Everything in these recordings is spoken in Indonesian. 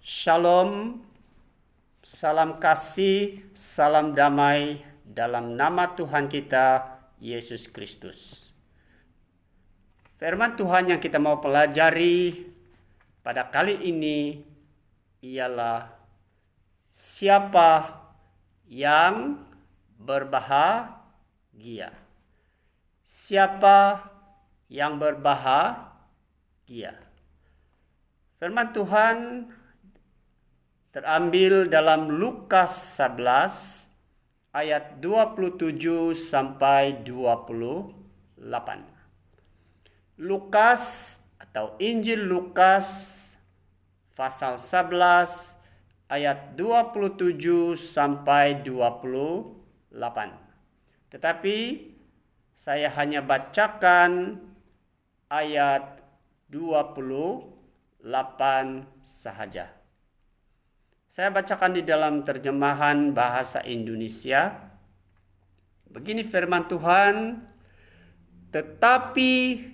Shalom, salam kasih, salam damai dalam nama Tuhan kita, Yesus Kristus. Firman Tuhan yang kita mau pelajari pada kali ini ialah siapa yang berbahagia. Siapa yang berbahagia. Firman Tuhan terambil dalam Lukas 11 ayat 27 sampai 28. Lukas atau Injil Lukas pasal 11 ayat 27 sampai 28. Tetapi saya hanya bacakan ayat 28 sahaja. Saya bacakan di dalam terjemahan bahasa Indonesia. Begini firman Tuhan, tetapi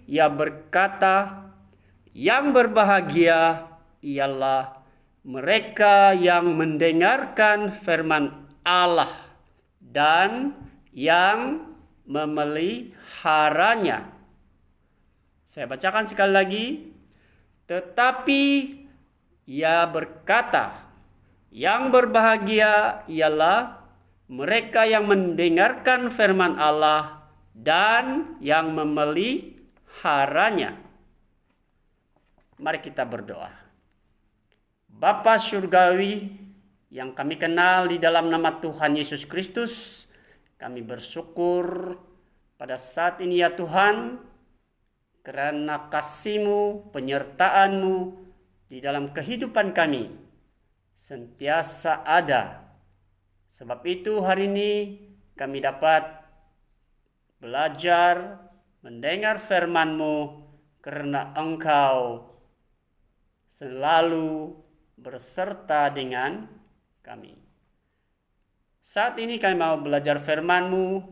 ia berkata, yang berbahagia ialah mereka yang mendengarkan firman Allah dan yang memeliharanya. Saya bacakan sekali lagi, tetapi ia berkata, yang berbahagia ialah mereka yang mendengarkan firman Allah dan yang memeliharanya. Mari kita berdoa. Bapa Surgawi yang kami kenal di dalam nama Tuhan Yesus Kristus, kami bersyukur pada saat ini ya Tuhan, karena kasih-Mu, penyertaan-Mu di dalam kehidupan kami sentiasa ada. Sebab itu hari ini kami dapat belajar mendengar firman-Mu karena Engkau selalu berserta dengan kami. Saat ini kami mau belajar firman-Mu,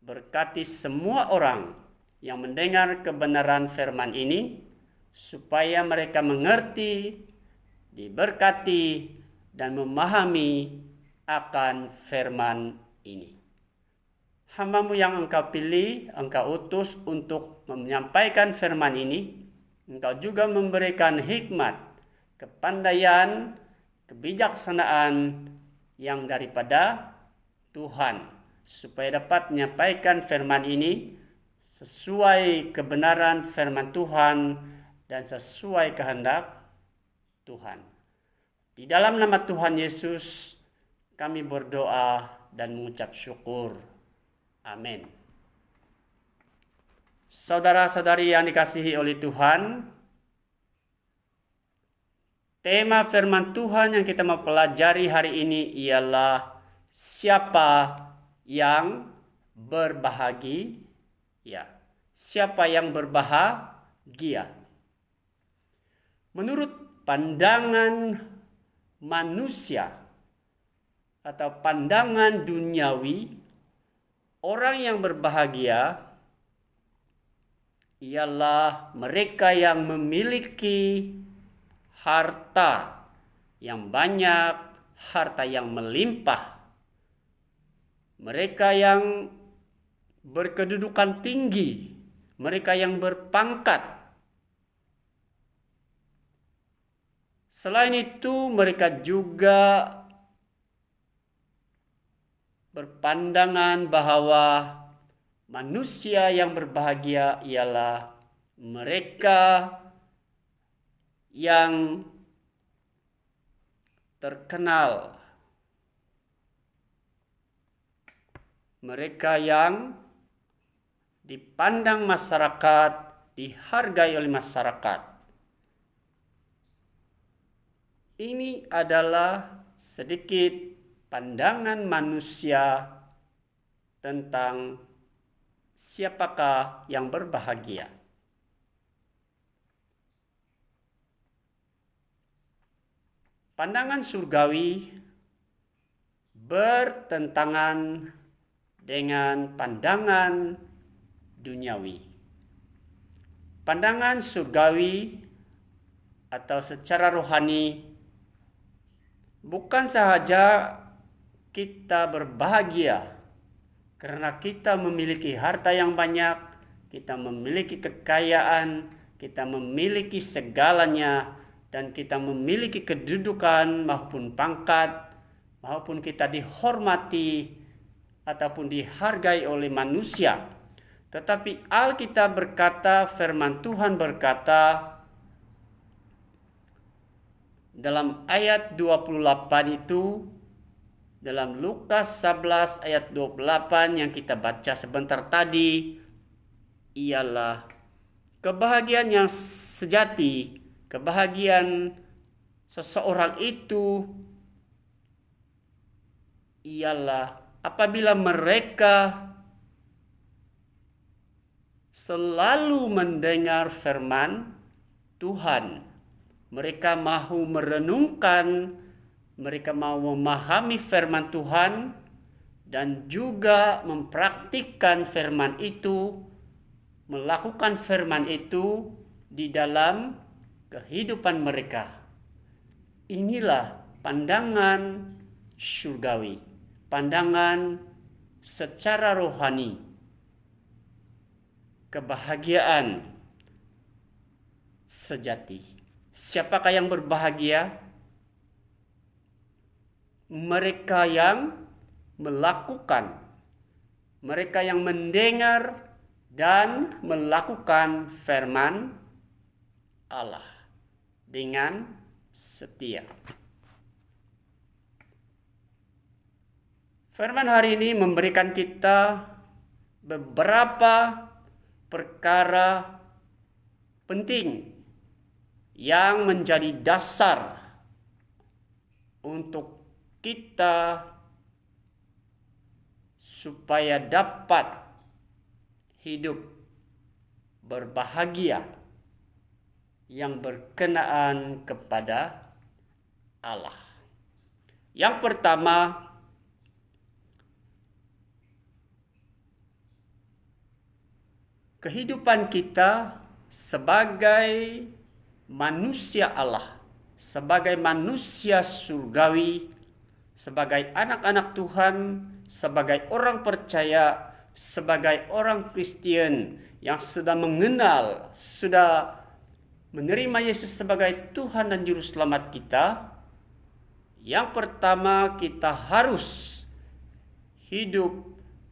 berkati semua orang yang mendengar kebenaran firman ini, supaya mereka mengerti, diberkati, dan memahami akan firman ini. Hamba-Mu yang Engkau pilih, Engkau utus untuk menyampaikan firman ini, Engkau juga memberikan hikmat, kepandaian, kebijaksanaan yang daripada Tuhan, supaya dapat menyampaikan firman ini sesuai kebenaran firman Tuhan dan sesuai kehendak Tuhan. Di dalam nama Tuhan Yesus kami berdoa dan mengucap syukur. Amin. Saudara-saudari yang dikasihi oleh Tuhan, tema firman Tuhan yang kita mau pelajari hari ini ialah siapa yang berbahagia. Siapa yang berbahagia? Menurut pandangan manusia atau pandangan duniawi, orang yang berbahagia ialah mereka yang memiliki harta yang banyak, harta yang melimpah. Mereka yang berkedudukan tinggi, mereka yang berpangkat. Selain itu, mereka juga berpandangan bahwa manusia yang berbahagia ialah mereka yang terkenal, mereka yang dipandang masyarakat, dihargai oleh masyarakat. Ini adalah sedikit pandangan manusia tentang siapakah yang berbahagia. Pandangan surgawi bertentangan dengan pandangan duniawi. Pandangan surgawi atau secara rohani Bukan sahaja kita berbahagia karena kita memiliki harta yang banyak, kita memiliki kekayaan, kita memiliki segalanya, dan kita memiliki kedudukan maupun pangkat, maupun kita dihormati ataupun dihargai oleh manusia. Tetapi Alkitab berkata, firman Tuhan berkata dalam ayat 28 itu, dalam Lukas 11 ayat 28 yang kita baca sebentar tadi, ialah kebahagiaan yang sejati, kebahagiaan seseorang itu ialah apabila mereka selalu mendengar firman Tuhan. Mereka mahu merenungkan, mereka mau memahami firman Tuhan, dan juga mempraktikkan firman itu, melakukan firman itu di dalam kehidupan mereka. Inilah pandangan surgawi, pandangan secara rohani, kebahagiaan sejati. Siapakah yang berbahagia? Mereka yang melakukan, mereka yang mendengar dan melakukan firman Allah dengan setia. Firman hari ini memberikan kita beberapa perkara penting yang menjadi dasar untuk kita supaya dapat hidup berbahagia yang berkenaan kepada Allah. Yang pertama, kehidupan kita sebagai manusia Allah, sebagai manusia surgawi, sebagai anak-anak Tuhan, sebagai orang percaya, sebagai orang Kristen yang sudah mengenal, sudah menerima Yesus sebagai Tuhan dan Juru Selamat kita. Yang pertama, kita harus hidup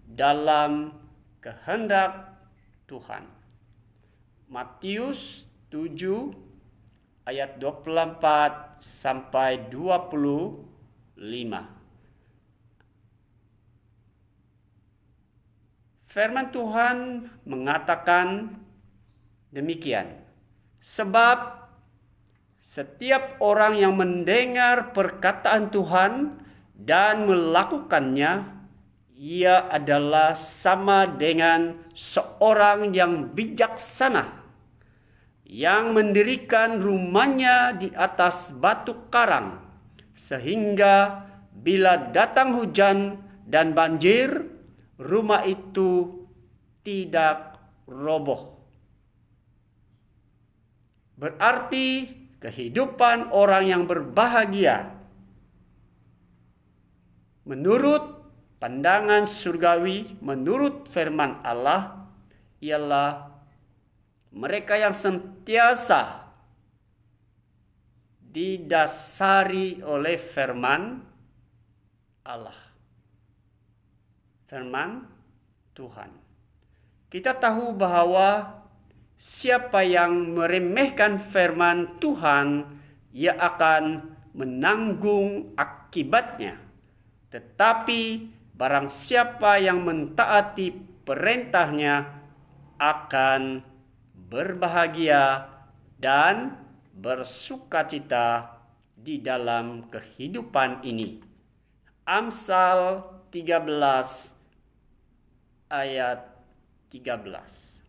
dalam kehendak Tuhan. Matius 7 ayat 24 sampai 25. Firman Tuhan mengatakan demikian. Sebab setiap orang yang mendengar perkataan Tuhan dan melakukannya, ia adalah sama dengan seorang yang bijaksana yang mendirikan rumahnya di atas batu karang, sehingga bila datang hujan dan banjir, rumah itu tidak roboh. Berarti kehidupan orang yang berbahagia menurut pandangan surgawi, menurut firman Allah, ialah mereka yang sentiasa didasari oleh firman Allah, firman Tuhan. Kita tahu bahwa siapa yang meremehkan firman Tuhan, ia akan menanggung akibatnya. Tetapi barang siapa yang mentaati perintahnya akan berbahagia dan bersukacita di dalam kehidupan ini. Amsal 13 ayat 13.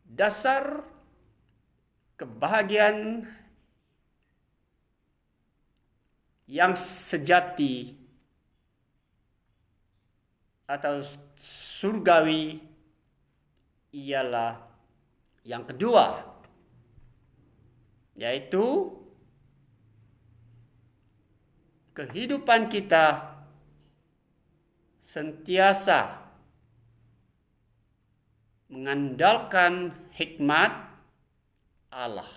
Dasar kebahagiaan yang sejati atau surgawi ialah yang kedua, yaitu kehidupan kita sentiasa mengandalkan hikmat Allah.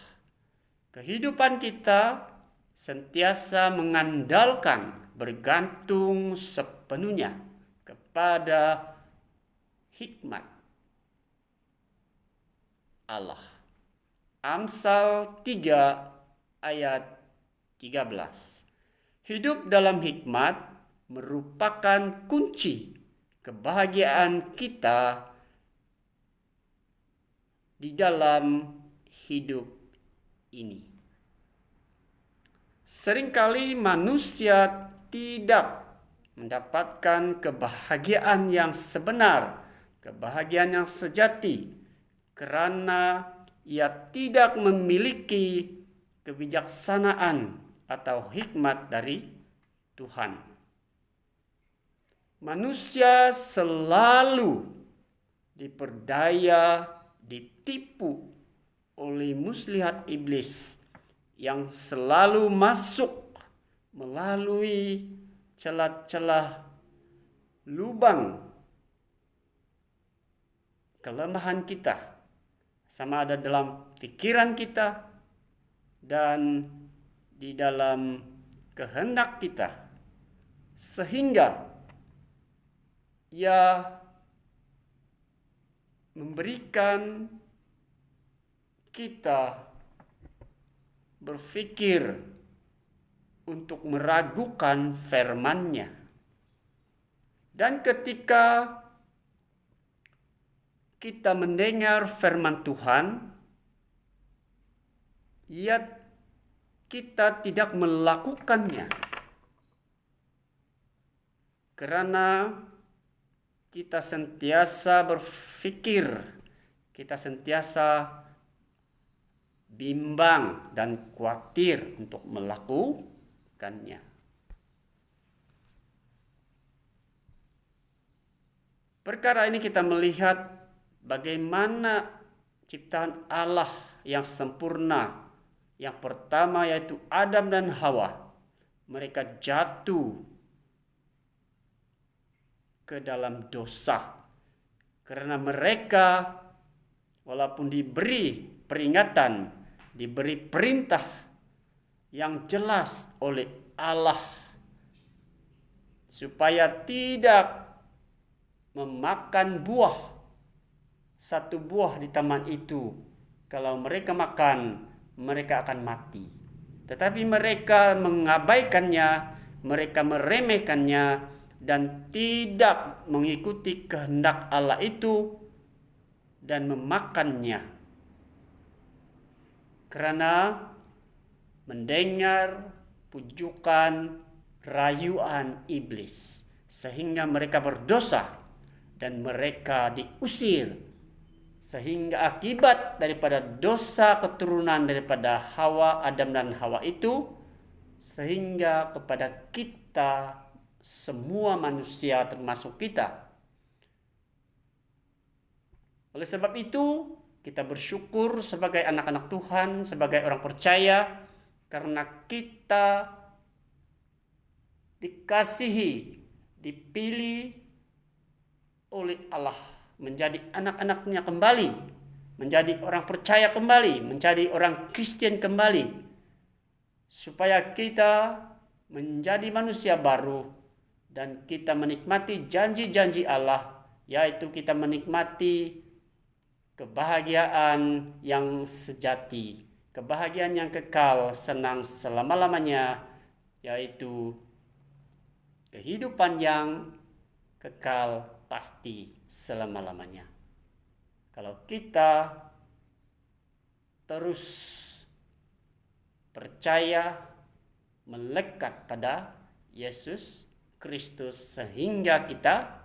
Kehidupan kita sentiasa mengandalkan, bergantung sepenuhnya kepada hikmat Allah. Amsal 3 ayat 13. Hidup dalam hikmat merupakan kunci kebahagiaan kita di dalam hidup ini. Seringkali manusia tidak mendapatkan kebahagiaan yang sebenar, kebahagiaan yang sejati, karena ia tidak memiliki kebijaksanaan atau hikmat dari Tuhan. Manusia selalu diperdaya, ditipu oleh muslihat iblis yang selalu masuk melalui celah-celah lubang kelemahan kita, sama ada dalam pikiran kita dan di dalam kehendak kita, sehingga ia memberikan kita berpikir untuk meragukan firman-Nya. Dan ketika kita mendengar firman Tuhan, kita tidak melakukannya karena kita sentiasa berpikir, kita sentiasa bimbang dan khawatir untuk melakukannya. Perkara ini kita melihat bagaimana ciptaan Allah yang sempurna, yang pertama yaitu Adam dan Hawa, mereka jatuh ke dalam dosa karena mereka walaupun diberi peringatan, diberi perintah yang jelas oleh Allah supaya tidak memakan satu buah di taman itu. Kalau mereka makan, mereka akan mati. Tetapi mereka mengabaikannya, mereka meremehkannya, dan tidak mengikuti kehendak Allah itu dan memakannya. Karena mendengar pujukan rayuan iblis, sehingga mereka berdosa dan mereka diusir. Sehingga akibat daripada dosa keturunan daripada Adam dan Hawa itu, sehingga kepada kita semua manusia termasuk kita. Oleh sebab itu, kita bersyukur sebagai anak-anak Tuhan, sebagai orang percaya, karena kita dikasihi, dipilih oleh Allah menjadi anak-anaknya kembali, menjadi orang percaya kembali, menjadi orang Kristen kembali, supaya kita menjadi manusia baru dan kita menikmati janji-janji Allah, yaitu kita menikmati kebahagiaan yang sejati, kebahagiaan yang kekal, senang selama-lamanya, yaitu kehidupan yang kekal pasti selama-lamanya. Kalau kita terus percaya, melekat pada Yesus Kristus sehingga kita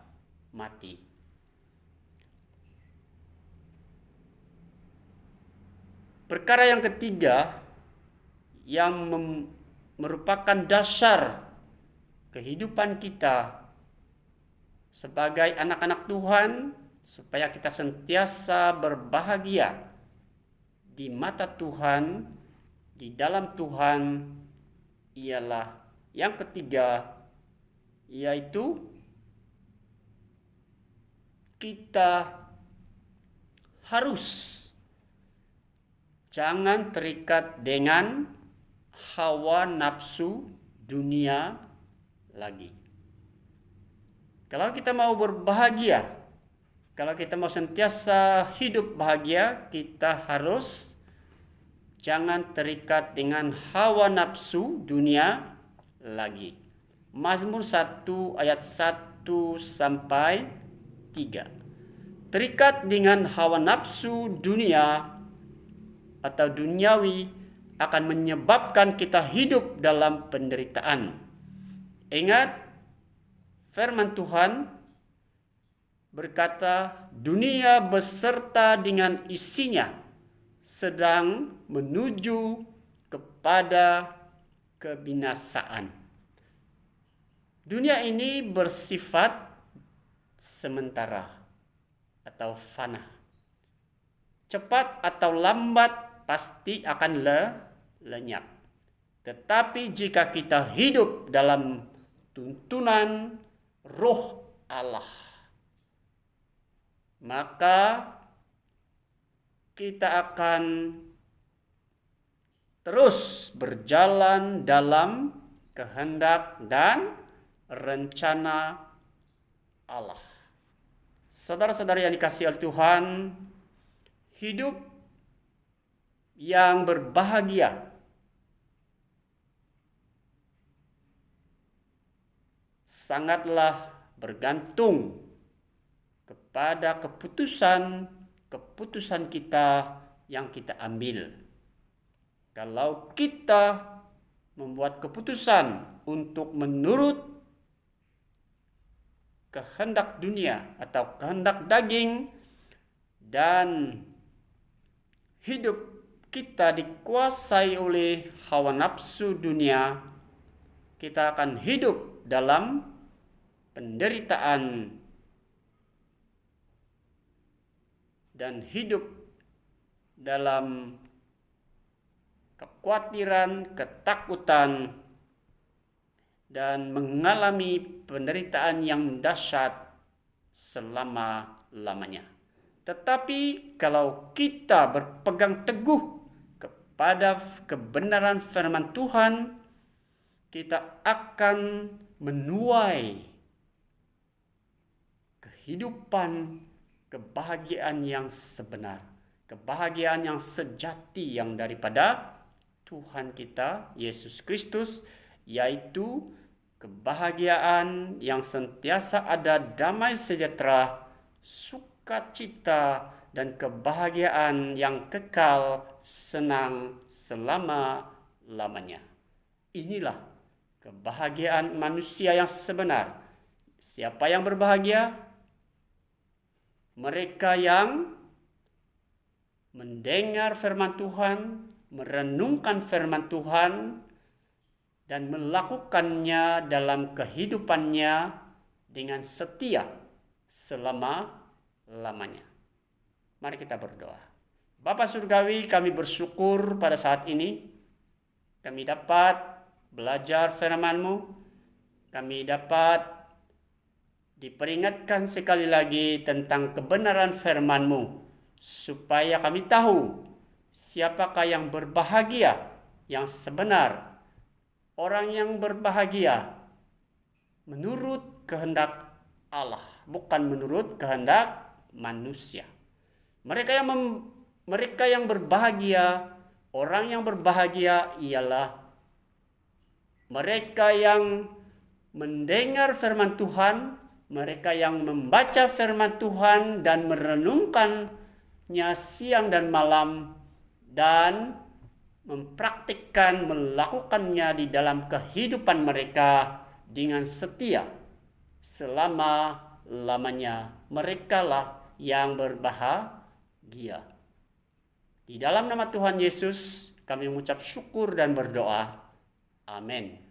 mati. Perkara yang ketiga yang merupakan dasar kehidupan kita sebagai anak-anak Tuhan, supaya kita sentiasa berbahagia di mata Tuhan, di dalam Tuhan ialah yang ketiga, yaitu kita harus jangan terikat dengan hawa nafsu dunia lagi. Kalau kita mau berbahagia, kalau kita mau sentiasa hidup bahagia, kita harus jangan terikat dengan hawa nafsu dunia lagi. Mazmur 1 ayat 1 sampai 3. Terikat dengan hawa nafsu dunia atau duniawi akan menyebabkan kita hidup dalam penderitaan. Ingat, firman Tuhan berkata, dunia beserta dengan isinya sedang menuju kepada kebinasaan. Dunia ini bersifat sementara atau fana. Cepat atau lambat pasti akan lenyap. Tetapi jika kita hidup dalam tuntunan Roh Allah, maka kita akan terus berjalan dalam kehendak dan rencana Allah. Saudara-saudara yang dikasihi oleh Tuhan, hidup yang berbahagia sangatlah bergantung kepada keputusan kita yang kita ambil. Kalau kita membuat keputusan untuk menurut kehendak dunia atau kehendak daging dan hidup kita dikuasai oleh hawa nafsu dunia, kita akan hidup dalam penderitaan dan hidup dalam kekhawatiran, ketakutan, dan mengalami penderitaan yang dahsyat selama-lamanya. Tetapi kalau kita berpegang teguh kepada kebenaran firman Tuhan, kita akan menuai kehidupan, kebahagiaan yang sebenar, kebahagiaan yang sejati yang daripada Tuhan kita Yesus Kristus, yaitu kebahagiaan yang sentiasa ada damai sejahtera, sukacita, dan kebahagiaan yang kekal, senang selama-lamanya. Inilah kebahagiaan manusia yang sebenar. Siapa yang berbahagia? Mereka yang mendengar firman Tuhan, merenungkan firman Tuhan, dan melakukannya dalam kehidupannya dengan setia selama-lamanya. Mari kita berdoa. Bapa Surgawi, kami bersyukur pada saat ini kami dapat belajar firman-Mu, kami dapat diperingatkan sekali lagi tentang kebenaran firman-Mu, supaya kami tahu siapakah yang berbahagia, yang sebenar. Orang yang berbahagia menurut kehendak Allah, bukan menurut kehendak manusia. Mereka yang berbahagia, orang yang berbahagia ialah mereka yang mendengar firman Tuhan, mereka yang membaca firman Tuhan dan merenungkannya siang dan malam, dan melakukannya di dalam kehidupan mereka dengan setia selama-lamanya. Merekalah yang berbahagia. Di dalam nama Tuhan Yesus kami mengucap syukur dan berdoa. Amin.